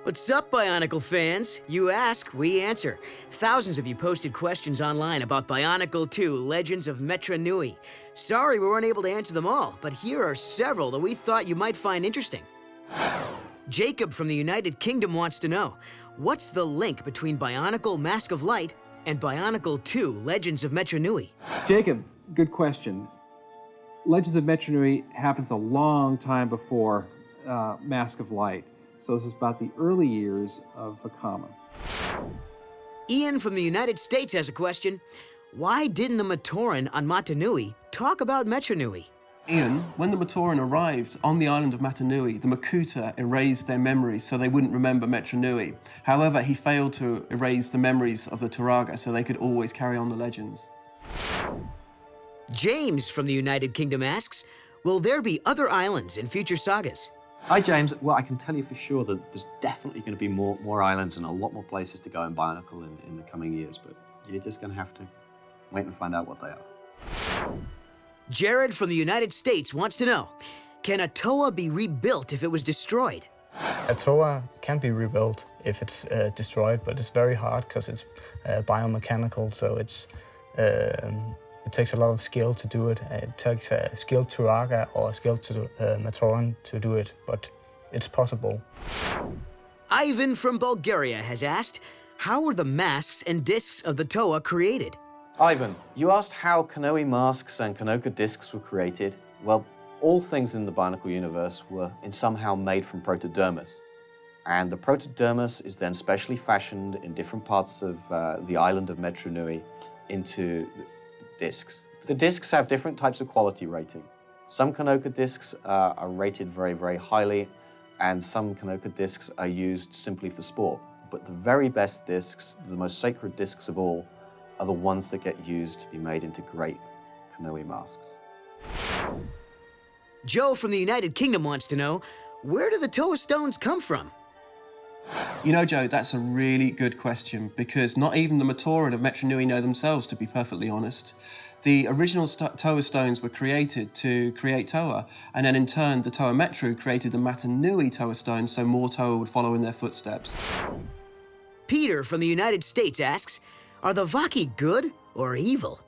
What's up, Bionicle fans? You ask, we answer. Thousands of you posted questions online about Bionicle 2 Legends of Metra Nui. Sorry we weren't able to answer them all, but here are several that we thought you might find interesting. Jacob from the United Kingdom wants to know, what's the link between Bionicle Mask of Light and Bionicle 2 Legends of Metra Nui? Jacob, good question. Legends of Metra Nui happens a long time before Mask of Light. So this is about the early years of Vekama. Ian from the United States has a question. Why didn't the Matoran on Mata Nui talk about Metra Nui? Ian, when the Matoran arrived on the island of Mata Nui, the Makuta erased their memories so they wouldn't remember Metra Nui. However, he failed to erase the memories of the Turaga so they could always carry on the legends. James from the United Kingdom asks, will there be other islands in future sagas? Hi, James. Well, I can tell you for sure that there's definitely going to be more islands and a lot more places to go in Bionicle in the coming years, but you're just going to have to wait and find out what they are. Jared from the United States wants to know, can a Toa be rebuilt if it was destroyed? A Toa can be rebuilt if it's destroyed, but it's very hard because it's biomechanical, so it takes a lot of skill to do it. It takes a skilled Turaga or a skilled Matoran to do it, but it's possible. Ivan from Bulgaria has asked, how were the masks and discs of the Toa created? Ivan, you asked how Kanohi masks and Kanoka discs were created. Well, all things in the Bionicle universe were somehow made from protodermis. And the protodermis is then specially fashioned in different parts of the island of Metra Nui into discs. The discs have different types of quality rating. Some Kanoka discs are rated very, very highly, and some Kanoka discs are used simply for sport. But the very best discs, the most sacred discs of all, are the ones that get used to be made into great Kanohi masks. Joe from the United Kingdom wants to know, where do the Toa stones come from? You know, Joe, that's a really good question because not even the Matoran of Metra Nui know themselves, to be perfectly honest. The original Toa stones were created to create Toa, and then in turn the Toa Metru created the Mata Nui Toa stones so more Toa would follow in their footsteps. Peter from the United States asks, are the Vaki good or evil?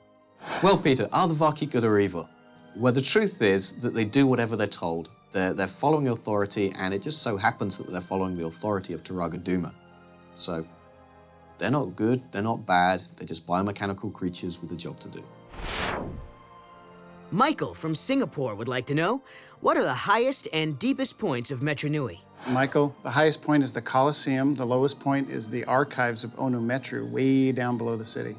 Well, Peter, are the Vaki good or evil? Well, the truth is that they do whatever they're told. They're following authority, and it just so happens that they're following the authority of Turaga Duma. So, they're not good, they're not bad, they're just biomechanical creatures with a job to do. Michael from Singapore would like to know, what are the highest and deepest points of Metra Nui? Michael, the highest point is the Colosseum. The lowest point is the archives of Onu Metru, way down below the city.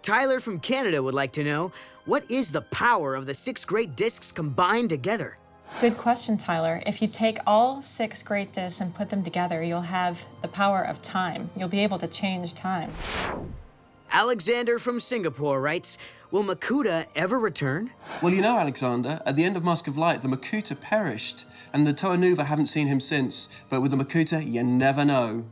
Tyler from Canada would like to know, what is the power of the 6 great discs combined together? Good question, Tyler. If you take all 6 great discs and put them together, you'll have the power of time. You'll be able to change time. Alexander from Singapore writes, will Makuta ever return? Well, you know, Alexander, at the end of Mask of Light, the Makuta perished, and the Toa Nuva haven't seen him since. But with the Makuta, you never know.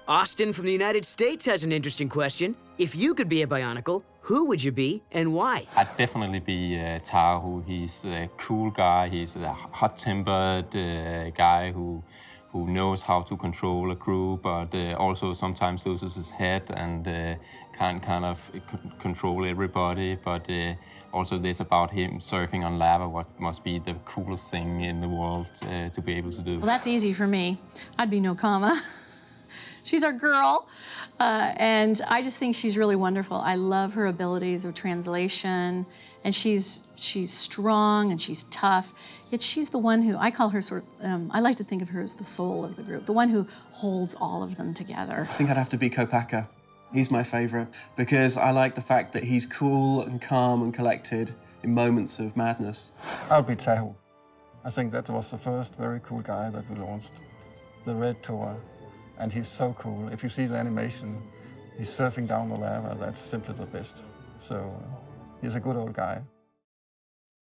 Austin from the United States has an interesting question. If you could be a Bionicle, who would you be and why? I'd definitely be Tahu. He's a cool guy. He's a hot-tempered guy who knows how to control a crew, but also sometimes loses his head and can't kind of control everybody. But also this about him surfing on lava, what must be the coolest thing in the world to be able to do. Well, that's easy for me. I'd be Nokama. She's our girl, and I just think she's really wonderful. I love her abilities of translation, and she's strong and she's tough. Yet she's the one who, I call her I like to think of her as the soul of the group, the one who holds all of them together. I think I'd have to be Kopaka. He's my favorite because I like the fact that he's cool and calm and collected in moments of madness. I'll be Tahu. I think that was the first very cool guy that we launched, the Red Toa. And he's so cool. If you see the animation, he's surfing down the lava. That's simply the best. So he's a good old guy.